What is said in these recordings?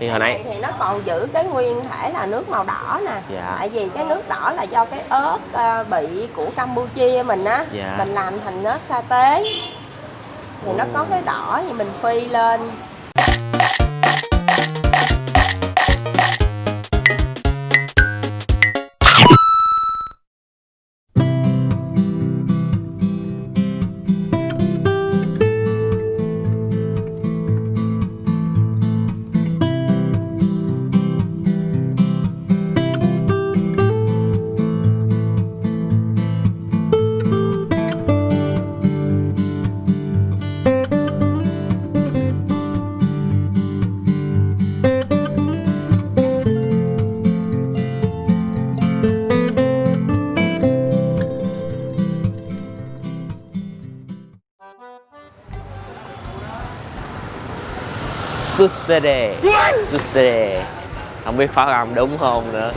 Thì hồi nãy thì nó còn giữ cái nguyên thể là nước màu đỏ nè. Dạ. Tại vì cái nước đỏ là do cái ớt bị của Campuchia mình á. Dạ. Mình làm thành ớt sa tế. Thì nó có cái đỏ thì mình phi lên. Susede. Susede. Không biết phát âm đúng không nữa.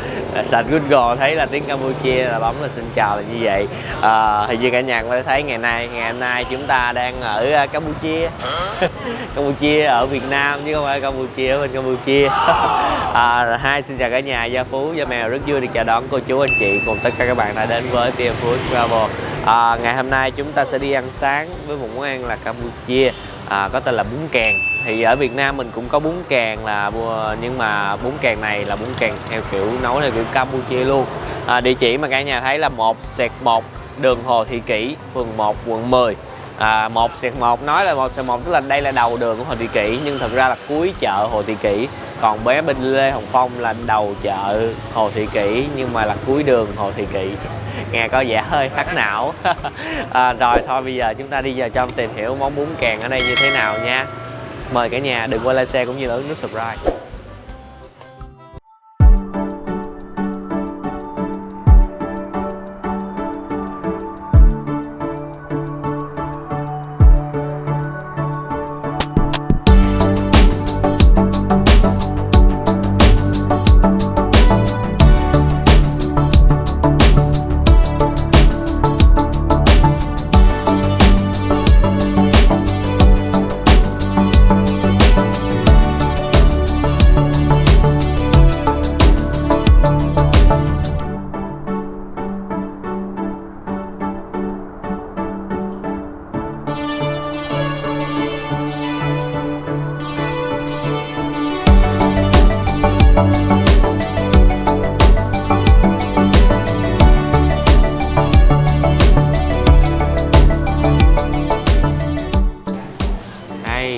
Sạch Google thấy là tiếng Campuchia là bấm là xin chào là như vậy. Hình như cả nhà có thể thấy ngày hôm nay chúng ta đang ở Campuchia. Campuchia ở Việt Nam chứ không phải Campuchia ở bên Campuchia. Xin chào cả nhà, Gia Phú, Gia Mèo rất vui được chào đón cô chú anh chị cùng tất cả các bạn đã đến với PM Food Travel. Ngày hôm nay chúng ta sẽ đi ăn sáng với một món ăn là Campuchia, có tên là bún kèn. Thì ở Việt Nam mình cũng có bún kèn nhưng mà bún kèn này là bún kèn theo kiểu nấu theo kiểu Campuchia luôn. Địa chỉ mà cả nhà thấy là 1/1 đường Hồ Thị Kỷ, phường 1, quận 10. 1/1 nói là 1/1 tức là đây là đầu đường của Hồ Thị Kỷ, nhưng thật ra là cuối chợ Hồ Thị Kỷ. Còn bé bên Lê Hồng Phong là đầu chợ Hồ Thị Kỷ nhưng mà là cuối đường Hồ Thị Kỷ. Nghe có vẻ hơi hắc não. Rồi thôi bây giờ chúng ta đi vào trong tìm hiểu món bún kèn ở đây như thế nào nha. Mời cả nhà đừng quên like, share cũng như là ấn nút subscribe.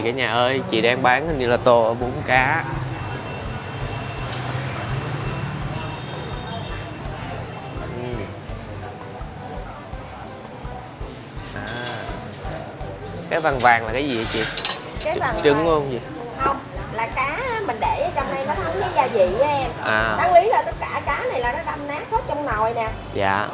Cả nhà ơi, chị đang bán hình như là tô ở bún cá. Cái vàng vàng là cái gì vậy chị? Cái vàng trứng không gì? Không, là cá mình để ở trong đây nó thấm cái gia vị á em. Đáng lý là tất cả cá này là nó đâm nát hết trong nồi nè. Dạ.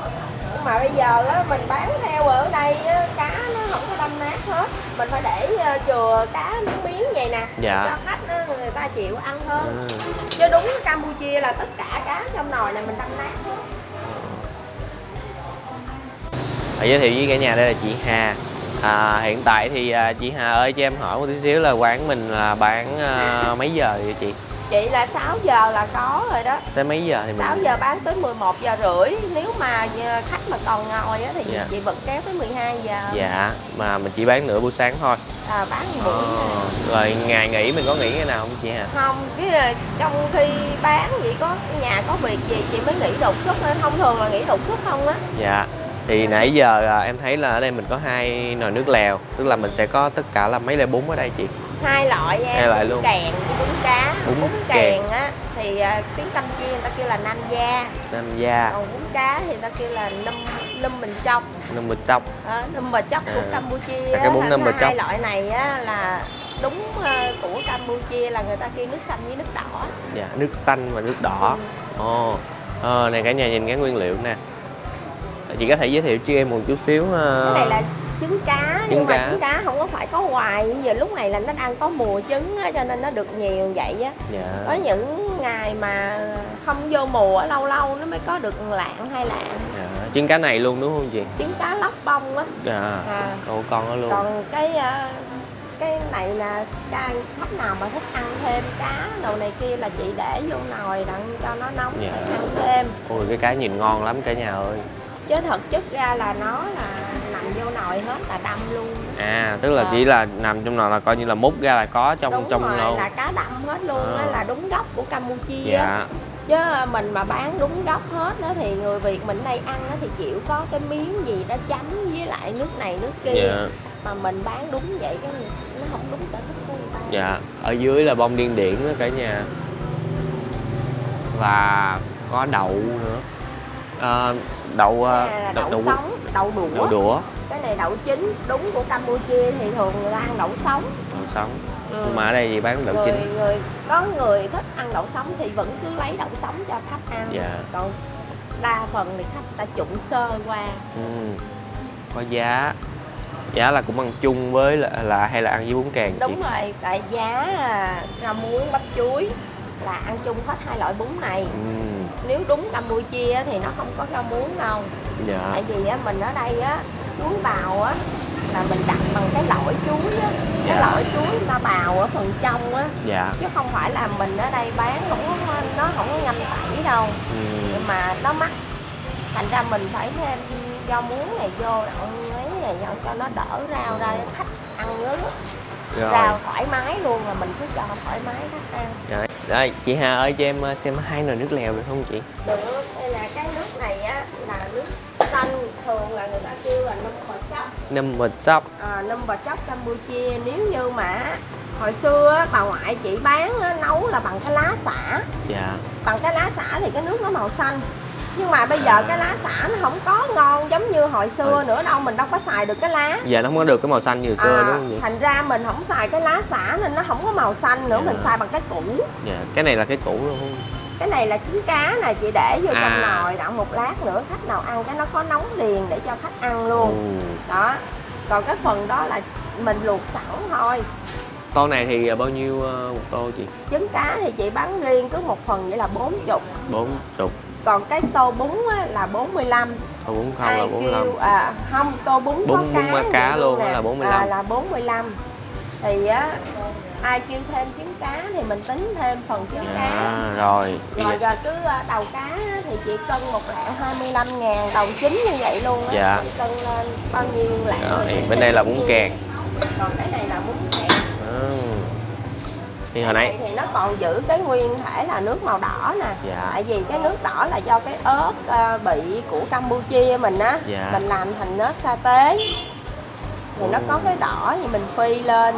Nhưng mà bây giờ á, mình bán theo ở đây á, cá nó không có đâm nát hết. Mình phải để chừa cá miếng vậy nè. Dạ. Cho khách á, người ta chịu ăn hơn. Chứ đúng Campuchia là tất cả cá trong nồi này mình đâm nát hết. Giới thiệu với cả nhà đây là chị Hà. Hiện tại thì chị Hà ơi cho em hỏi một tí xíu là quán mình là bán mấy giờ vậy chị? Chị là 6 giờ là có rồi đó. Tới mấy giờ thì 6 giờ bán tới 11 giờ rưỡi. Nếu mà khách mà còn ngồi á, thì chị bật kéo tới 12 giờ. Dạ, mà mình chỉ bán nửa buổi sáng thôi. Bán buổi. Rồi ngày nghỉ mình có nghỉ cái nào không chị Hà? Không, cái trong khi bán vậy có nhà có việc gì chị mới nghỉ đột xuất thôi. Thông thường là nghỉ đột xuất không á. Dạ. Thì nãy giờ em thấy là ở đây mình có 2 nồi nước lèo, tức là mình sẽ có tất cả là mấy loại bún ở đây chị? 2 loại em. 2 loại luôn. Bún kèn với bún cá. Bún kèn á thì tiếng Campuchia người ta kêu là Nam Gia. Nam Gia. Còn bún cá thì người ta kêu là Num Mình Chóc. Num Mình Chóc. Num Mình Chóc của Campuchia. Cái bún Num Mình Chóc. 2 loại này á là đúng của Campuchia là người ta kêu nước xanh với nước đỏ. Dạ, nước xanh và nước đỏ. Này cả nhà nhìn cái nguyên liệu nè. Chị có thể giới thiệu cho em một chút xíu. Cái này là trứng cá, nhưng mà trứng cá không có phải có hoài. Giờ lúc này là nó đang có mùa trứng á, cho nên nó được nhiều vậy á. Dạ. Có những ngày mà không vô mùa lâu lâu nó mới có được lạng 2 lạng. Dạ. Trứng cá này luôn đúng không chị? Trứng cá lóc bông á. Con đó luôn. Còn cái cái này là khách nào mà thích ăn thêm cá đồ này kia là chị để vô nồi đặng cho nó nóng Dạ. để ăn thêm. Ôi cái cá nhìn ngon lắm cả nhà ơi. Chứ thực chất ra là nó là nằm vô nồi hết là đâm luôn. À tức là chỉ là nằm trong nồi là coi như là múc ra là có trong Đúng trong rồi, luôn. là cá đâm hết luôn á, là đúng gốc của Campuchia. Dạ. Chứ mình mà bán đúng gốc hết đó thì người Việt mình đây ăn đó thì chịu có cái miếng gì đó chấm với lại nước này nước kia. Dạ. Mà mình bán đúng vậy cái nó không đúng sở thích của người ta. Dạ. Ở dưới là bông điên điển đó cả nhà. Và có đậu nữa. Đậu đậu sống, đậu đũa. Đậu đũa. Cái này đậu chín, đúng của Campuchia thì thường người ta ăn đậu sống. Đậu sống. Nhưng mà ở đây thì bán đậu chín. Có người thích ăn đậu sống thì vẫn cứ lấy đậu sống cho khách ăn. Dạ. Còn đa phần thì khách ta trụng sơ qua. Có giá. Giá là cũng ăn chung với là hay là ăn với bún càng chị? Đúng rồi, tại giá rau muống bắp chuối là ăn chung hết hai loại bún này. Nếu đúng Campuchia thì nó không có rau muống đâu. Dạ. Tại vì mình ở đây á, chuối bào á là mình đặt bằng cái lõi chuối á. Cái lõi chuối ta bào ở phần trong á. Dạ. Chứ không phải là mình ở đây bán nó không có ngâm tẩy đâu. Nhưng mà nó mắc. Thành ra mình phải thêm rau muống này vô ấy này cho nó đỡ rau ra khách ăn nữa. Rau thoải mái luôn là mình cứ cho thoải mái khách ăn. Rồi. Đây, chị Hà ơi cho em xem 2 nồi nước lèo được không chị? Được, đây là cái nước này á là nước xanh, thường là người ta kêu là number chop. Number chop. Number chop Campuchia. Nếu như mà hồi xưa á, bà ngoại chị bán á, nấu là bằng cái lá xả. Dạ. Bằng cái lá xả thì cái nước nó màu xanh. Nhưng mà bây giờ cái lá xả nó không có ngon giống như hồi xưa nữa đâu, mình đâu có xài được cái lá. Giờ nó không có được cái màu xanh như hồi xưa đúng không vậy? Thành ra mình không xài cái lá xả nên nó không có màu xanh nữa, mình xài bằng cái củ. Dạ, cái này là cái củ luôn không? Cái này là trứng cá nè, chị để vô trong nồi đặng một lát nữa khách nào ăn cái nó có nóng liền để cho khách ăn luôn. Đó. Còn cái phần đó là mình luộc sẵn thôi. Tô này thì bao nhiêu một tô chị? Trứng cá thì chị bán riêng cứ một phần vậy là 40. 40. Còn cái tô bún á, là 45. Tô bún không là 45. Không, tô bún có cá luôn là 45. Là 45. Thì á ai kêu thêm trứng cá thì mình tính thêm phần trứng cá. Rồi cứ đầu cá thì chị cân một lạng 25.000, đầu chín như vậy luôn á. Dạ. Chị cân lên bao nhiêu lạng. Rồi, bên đây là bún kèn. Còn cái này là bún kèn. Thì hồi nãy thì nó còn giữ cái nguyên thể là nước màu đỏ nè. Dạ. Tại vì cái nước đỏ là do cái ớt bị của Campuchia mình á. Dạ. Mình làm thành ớt sa tế thì nó có cái đỏ thì mình phi lên.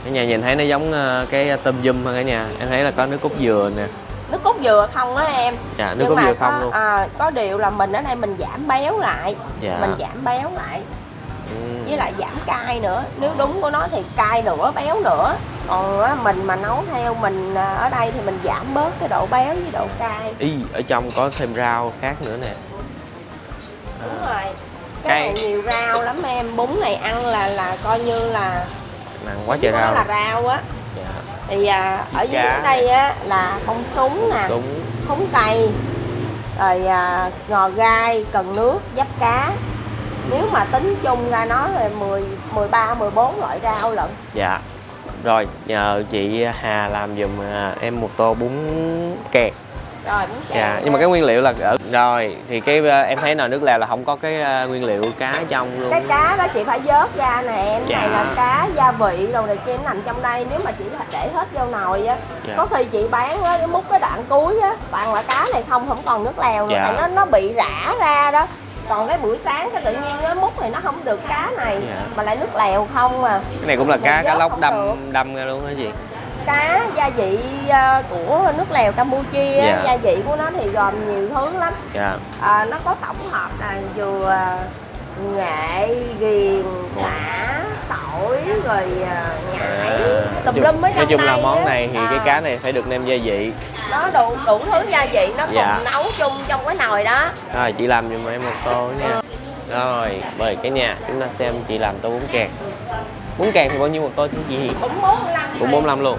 Cả nhà nhìn thấy nó giống cái tôm dum ha cả nhà. Em thấy là có nước cốt dừa nè. Nước cốt dừa không á em. Dạ, nước cốt dừa không luôn. Có điều là mình ở đây mình giảm béo lại. Dạ. Mình giảm béo lại. Với lại giảm cay nữa. Nếu đúng của nó thì cay nữa, béo nữa. Còn mình mà nấu theo mình ở đây thì mình giảm bớt cái độ béo với độ cay. Ở trong có thêm rau khác nữa nè. Đúng rồi. Cái này nhiều rau lắm em. Bún này ăn là coi như là nặng quá trời rau. Là rau á. Dạ. Thì ở dưới đây á là bông súng nè, thúng cây, rồi ngò gai, cần nước, giáp cá. Nếu mà tính chung ra nó thì 13, 14 loại rau lận. Dạ. Rồi nhờ chị Hà làm giùm em một tô bún kèn. Rồi bún kèn. Dạ, nhưng mà cái nguyên liệu là rồi thì cái em thấy nồi nước lèo là không có cái nguyên liệu cá trong luôn. Cái cá đó chị phải vớt ra nè em. Dạ. Này là cá gia vị rồi này kia nó nằm trong đây. Nếu mà chị để hết vô nồi á, dạ. Có khi chị bán á, múc cái đoạn cuối á, toàn là cá này không còn nước lèo nữa. Dạ. Tại nó bị rã ra đó. Còn cái buổi sáng cái tự nhiên nó múc thì nó không được cá này. Dạ. Mà lại nước lèo không à. Cái này cũng là cá lóc đâm ra luôn hả chị? Cá gia vị của nước lèo Campuchia. Dạ. Gia vị của nó thì gồm nhiều thứ lắm. Dạ. Nó có tổng hợp là dừa, nghệ, ghiền, sả, tỏi, rồi ngải, tùm lum ở trong. Nói chung là món á. này thì cái cá này phải được nêm gia vị. Nó đủ thứ gia vị nó Dạ. cùng nấu chung trong cái nồi đó. Rồi chị làm giùm em một tô nha. Rồi mời cả nhà chúng ta xem chị làm tô bún kèn. Bún kèn thì bao nhiêu một tô chứ chị? Cũng 45. Cũng 45 luôn.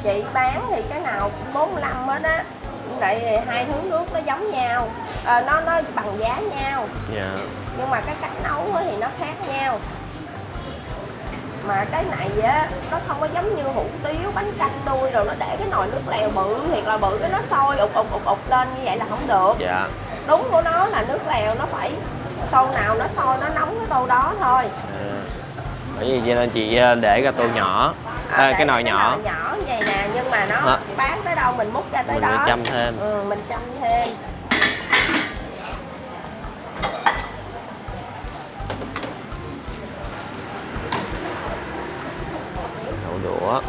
Chị bán thì cái nào cũng 45 hết á. Tại hai thứ nước nó giống nhau, nó bằng giá nhau. Dạ. Nhưng mà cái cách nấu thì nó khác nhau. Mà cái này á nó không có giống như hủ tiếu, bánh canh nuôi rồi nó để cái nồi nước lèo bự thiệt là bự, cái nó sôi ụt lên như vậy là không được. Dạ. Đúng của nó là nước lèo nó phải tô nào nó sôi nó nóng cái tô đó thôi. Bởi vì cho nên chị để ra tô nhỏ, cái nồi nhỏ. Nồi nhỏ như vậy nè, nhưng mà nó bán tới đâu mình múc ra tới mình đó. Mình chăm thêm. Mình chăm thêm. Đậu đũa.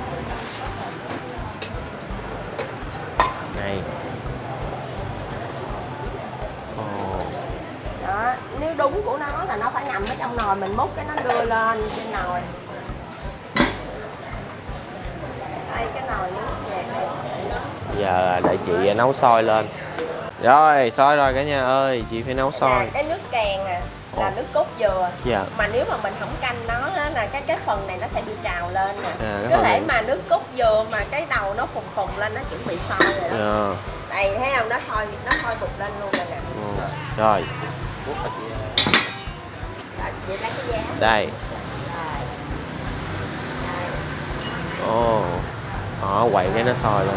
Này. Đó, nếu đúng của nó là nó phải nằm ở trong nồi, mình múc cái nó đưa lên trên nồi. Đây cái nồi nước về đây. Giờ để chị nấu sôi lên. Rồi, sôi rồi cả nhà ơi, chị phải nấu sôi. Cái nước kèn nè là nước cốt dừa. Dạ. Mà nếu mà mình không canh nó á, là cái phần này nó sẽ bị trào lên nè. Có thể mà nước cốt dừa mà cái đầu nó phùng phùng lên nó chuẩn bị sôi rồi đó. Đây thấy không, nó sôi bụt lên luôn rồi nè. Rồi. Vậy lấy cái giá. Đây. Đó, quậy cái nó sôi lên.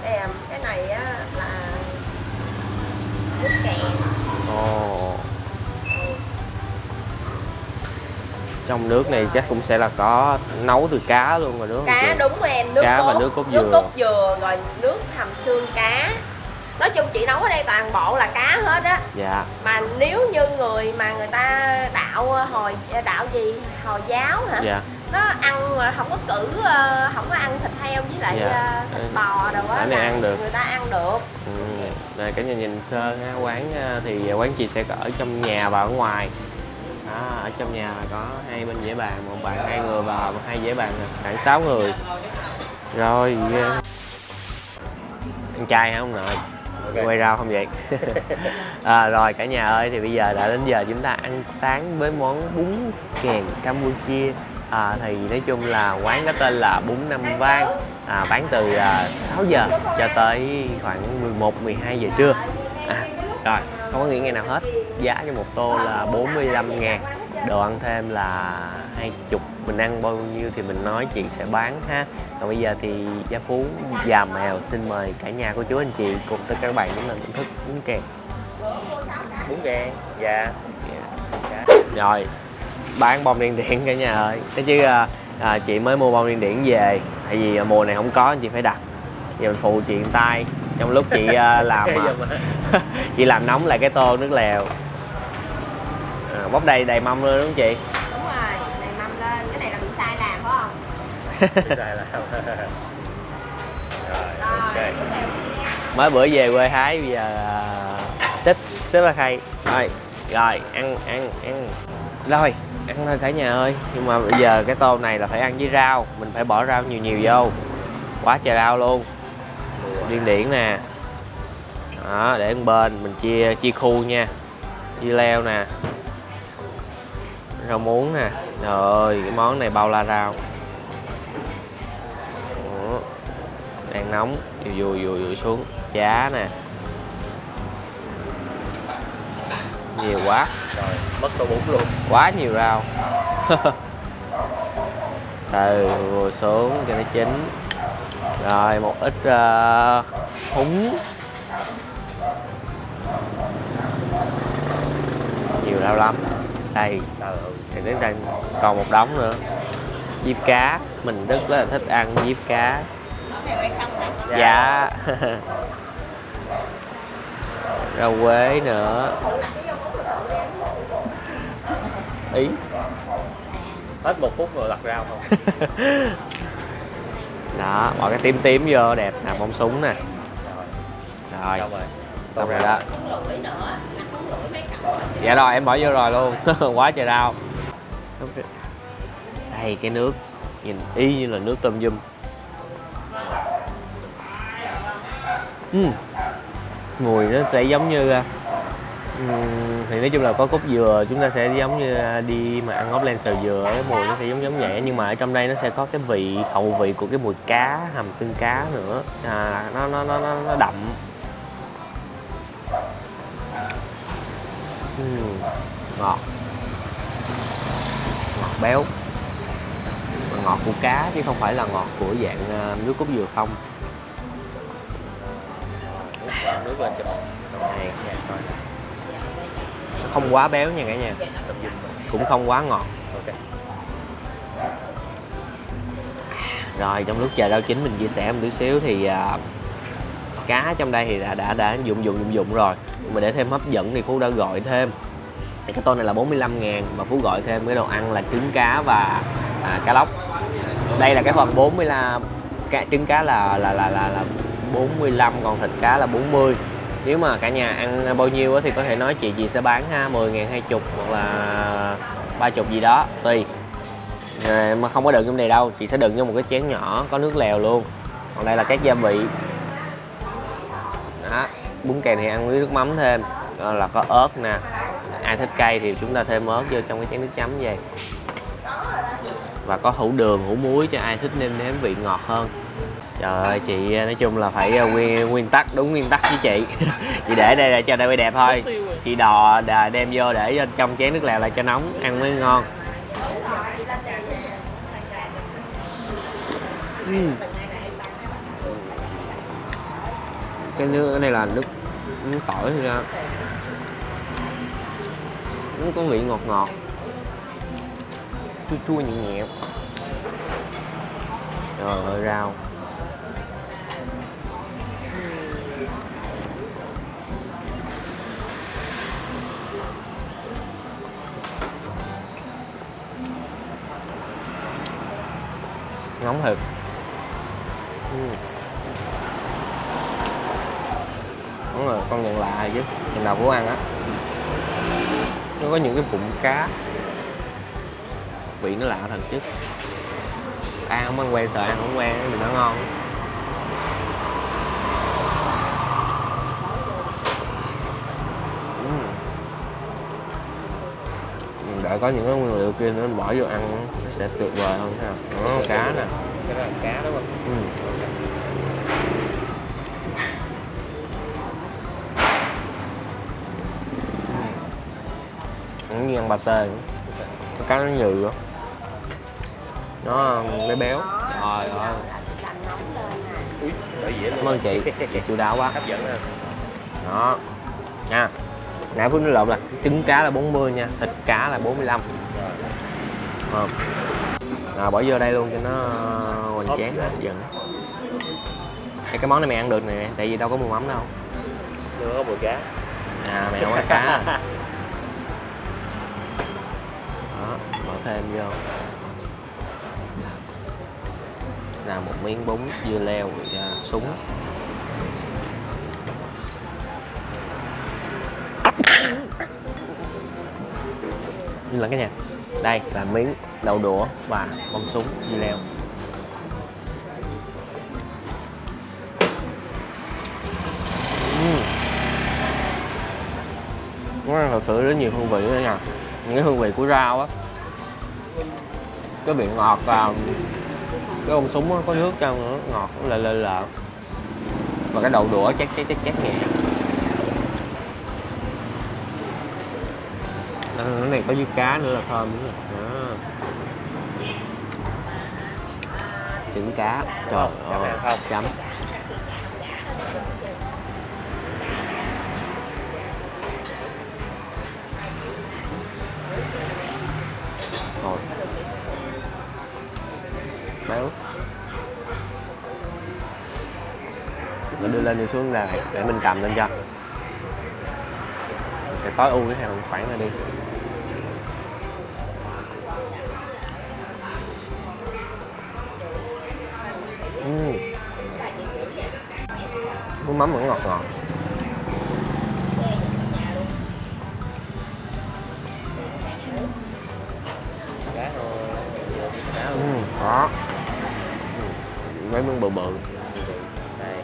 Em cái này á là nước kèn. Trong nước này chắc cũng sẽ là có nấu từ cá luôn rồi đúng không? Cá đúng em, nước cá cốt, và nước cốt dừa. Nước cốt dừa rồi nước hầm xương cá. Nói chung chị nấu ở đây toàn bộ là cá hết á. Dạ. Mà nếu như người mà người ta đạo Hồi giáo hả? Dạ. Nó ăn mà không có không có ăn thịt heo với lại thịt bò đâu á. Này ăn được. Người ta ăn được. Này cả nhà nhìn sơ ha, quán thì quán chị sẽ ở trong nhà và ở ngoài. Ở trong nhà là có 2 bên dãy bàn, một bàn 2 người và 2 dãy bàn là khoảng 6 người. Rồi ăn chay hả ông nội? Okay. Quay rau không vậy? Rồi cả nhà ơi, thì bây giờ đã đến giờ chúng ta ăn sáng với món bún kèn Campuchia. Thì nói chung là quán có tên là Bún Năm Vang, bán từ 6 giờ cho tới khoảng 11-12 giờ trưa. Rồi không có nghỉ ngày nào hết. Giá cho một tô là 45.000, đồ ăn thêm là 20. Mình ăn bao nhiêu thì mình nói chị sẽ bán ha. Còn bây giờ thì Gia Phú và Mèo xin mời cả nhà cô chú anh chị cùng tất cả các bạn đến lần thưởng thức bún kèn. Bún kèn, dạ. Rồi bán bông điên điển cả nhà ơi. Thế chứ chị mới mua bông điên điển về, tại vì mùa này không có chị phải đặt. Giờ mình phụ chị tay trong lúc chị làm chị làm nóng lại cái tô nước lèo. Bóc đầy mâm luôn đúng không chị? Đúng rồi, đầy mâm lên. Cái này là bị sai làm phải không? Bị sai làm. Rồi, ok. Mới bữa về quê hái, bây giờ xích là khay. Rồi ăn. Rồi ăn thôi cả nhà ơi. Nhưng mà bây giờ cái tô này là phải ăn với rau, mình phải bỏ rau nhiều vô, quá trời rau luôn. Điên điển nè, đó, để một bên mình chia khu nha, chia leo nè, rau muống nè. Rồi cái món này bao la rau. Đó. Đang nóng, dùi xuống. Giá nè, nhiều quá. Rồi mất tô bún luôn, quá nhiều rau. Từ xuống cho nó chín. Rồi một ít húng, nhiều rau lắm. Đây thì đến đây còn một đống nữa. Diếp cá, mình rất là thích ăn diếp cá. Dạ. Rau quế nữa. Ý hết 1 phút rồi lặt rau không? Đó, bỏ cái tím vô đẹp nè, bông súng nè. Rồi xong rồi đó. Dạ rồi em bỏ vô rồi luôn. Quá trời rau. Đây cái nước nhìn y như là nước tôm yum. Mùi nó sẽ giống như thì nói chung là có cốt dừa, chúng ta sẽ giống như đi mà ăn ốp len xào dừa, cái mùi nó sẽ giống vậy, nhưng mà ở trong đây nó sẽ có cái hậu vị của cái mùi cá, hầm xương cá nữa. Nó đậm. Ngọt béo, ngọt của cá chứ không phải là ngọt của dạng nước cốt dừa không. Nước lên cho Này, không quá béo nha cả nhà, cũng không quá ngọt. ok. Rồi trong lúc chờ rau chín mình chia sẻ một tí xíu thì cá trong đây thì đã dụng rồi, nhưng mà để thêm hấp dẫn thì Phú đã gọi thêm cái tô này là 45.000 và Phú gọi thêm cái đồ ăn là trứng cá và cá lóc. Đây là cái phần 45, trứng cá là 45, còn thịt cá là 40. Nếu mà cả nhà ăn bao nhiêu thì có thể nói chị sẽ bán 10.000, 20 hoặc là 30 gì đó tùy. Mà không có đựng trong này đâu, chị sẽ đựng trong một cái chén nhỏ có nước lèo luôn. Còn đây là các gia vị đó. Bún kèn thì ăn với nước mắm thêm, là có ớt nè, ai thích cay thì chúng ta thêm ớt vô trong cái chén nước chấm vậy. Và có hũ đường, hũ muối cho ai thích nêm nếm vị ngọt hơn. Trời ơi, chị nói chung là phải nguyên tắc, đúng nguyên tắc với chị. Chị để đây là cho đây đẹp thôi. Chị đem vô để trong chén nước lèo lại cho nóng, ăn mới ngon. Cái này là nước tỏi thôi ra. Nó có vị ngọt ngọt, chua chua nhẹ nhẹ. Trời ơi, rau nóng thiệt. Đúng rồi, con nhận lạ chứ lần đầu Phú ăn á. Nó có những cái bụng cá, vị nó lạ thật chứ. Ăn không ăn quen, sợ ăn không quen thì nó ngon. Đợi có những cái nguyên liệu kia nữa mình bỏ vô ăn nó sẽ tuyệt vời hơn ha. Đó, cá nè. Cái đó là cá đúng không? Như ăn pate, cá nó nhừ đó. Nó béo. Trời ơi. Ui, đợi dĩa Cảm ơn chị chu đáo quá. hấp dẫn ha. Đó nha. Nãy Phú nói lộn là trứng cá là 40 nha, thịt cá là 45. Bỏ vô đây luôn cho nó hoành tráng hấp dẫn. Cái món này mày ăn được nè, tại vì đâu có mùi mắm đâu. Đưa có mùi cá. Mày không ăn cá. Đó, bỏ thêm vô. Là một miếng bún dưa leo súng. Như là cái nhà. Đây là miếng đậu đũa và bông súng dưa leo. Nó thật sự rất nhiều hương vị nữa nha. Những cái hương vị của rau á, cái vị ngọt và cái bông súng á, có nước trong nữa, ngọt lợ. Và cái đậu đũa chát nhẹ. Cái này có dưa cá nữa là thơm nữa. Đó. Trứng cá, trời ơi, không? chấm. Rồi. Béo. Mình đưa lên đi xuống này để mình cầm lên cho. Mình sẽ tối ưu cái hàng khoảng này đi. Nước mắm vẫn ngọt ngọt. Cá thôi. Cá Đó. Mấy miếng bự bự. Đây.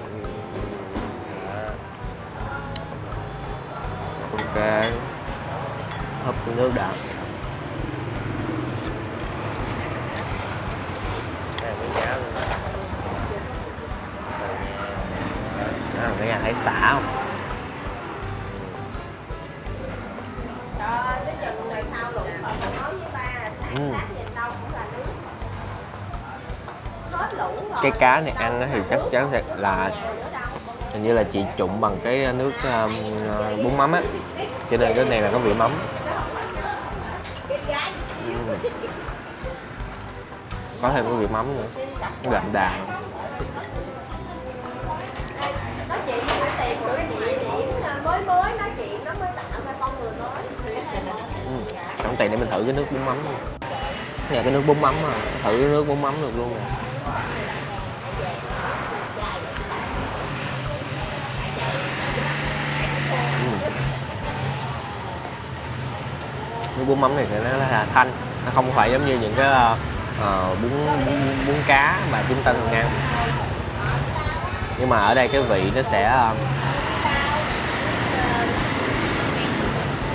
Ok. Hấp cái nước đã. Đây là miếng cá luôn đó. Cả nhà thấy xả không? Trời ơi, cái chừng ngày sau luộc mà nói với ba là sáng cái cá này ăn á thì chắc chắn sẽ là hình như là chị trụng bằng cái nước bún mắm á, cho nên cái này là có vị mắm. Có thêm cái vị mắm nữa, đậm đà. Nói chuyện phải tìm một cái địa điểm mới nói chuyện nó mới tạo ra con người mới. Sẵn tiện để mình thử cái nước bún mắm. Nè cái nước bún mắm mà, thử cái nước bún mắm được luôn nè. Nước bún mắm này thì nó là thanh, nó không phải giống như những cái bún cá mà chúng ta thường ăn. Nhưng mà ở đây cái vị nó sẽ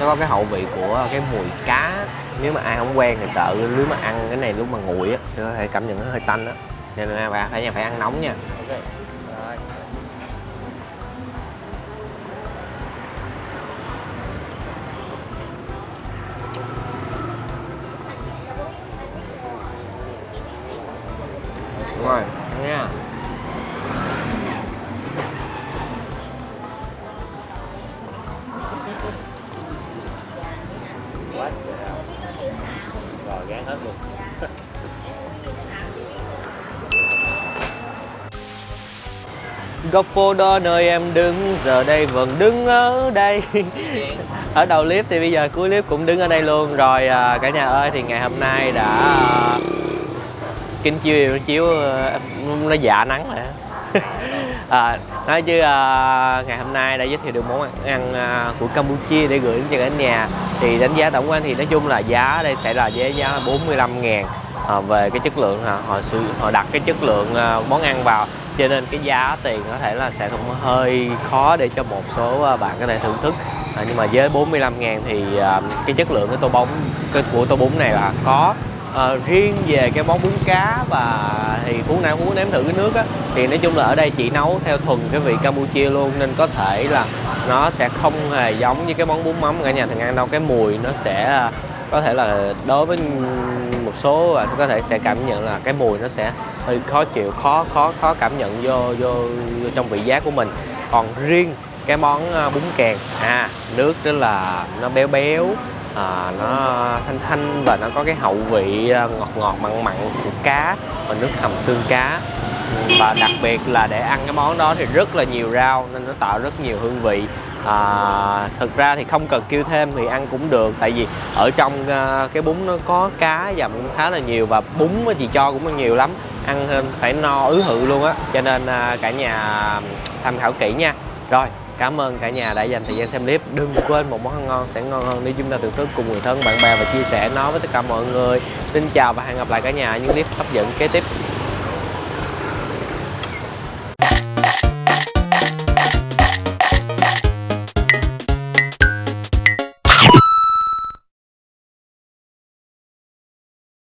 nó có cái hậu vị của cái mùi cá. Nếu mà ai không quen thì sợ nếu mà ăn cái này lúc mà nguội á thì có thể cảm nhận nó hơi tanh á, nên là phải ăn nóng nha. Ok. Rồi. Đúng rồi, nha. Quá trời nào. Rồi gán hết luôn. Góc phố đó nơi em đứng, giờ đây vẫn đứng ở đây. Ở đầu clip thì bây giờ cuối clip cũng đứng ở đây luôn. Rồi cả nhà ơi, thì ngày hôm nay đã kính chiếu nó dạ nắng rồi. Nói chứ ngày hôm nay đã giới thiệu được món ăn của Campuchia để gửi đến cho cả nhà. Thì đánh giá tổng quan thì nói chung là giá ở đây sẽ là giá 45.000. Về cái chất lượng họ đặt cái chất lượng món ăn vào, cho nên cái giá tiền có thể là sẽ cũng hơi khó để cho một số bạn có thể thưởng thức. Nhưng mà với 45.000 thì cái chất lượng của tô bún này là có. Riêng về cái món bún cá và thì Phú nếm thử cái nước á, thì nói chung là ở đây chỉ nấu theo thuần cái vị Campuchia luôn, nên có thể là nó sẽ không hề giống như cái món bún mắm cả nhà thường ăn đâu. Cái mùi nó sẽ có thể là đối với một số bạn có thể sẽ cảm nhận là cái mùi nó sẽ hơi khó chịu, khó cảm nhận vô trong vị giác của mình. Còn riêng cái món bún kèn, nước đó là nó béo, nó thanh và nó có cái hậu vị ngọt mặn của cá và nước hầm xương cá. Và đặc biệt là để ăn cái món đó thì rất là nhiều rau nên nó tạo rất nhiều hương vị. Thực ra thì không cần kêu thêm thì ăn cũng được, tại vì ở trong cái bún nó có cá và cũng khá là nhiều, và bún chị cho cũng nhiều lắm, ăn phải no ứ hự luôn á, cho nên cả nhà tham khảo kỹ nha. Rồi, cảm ơn cả nhà đã dành thời gian xem clip. Đừng quên một món ăn ngon sẽ ngon hơn để chúng ta thưởng thức cùng người thân, bạn bè và chia sẻ nó với tất cả mọi người. Xin chào và hẹn gặp lại cả nhà ở những clip hấp dẫn kế tiếp.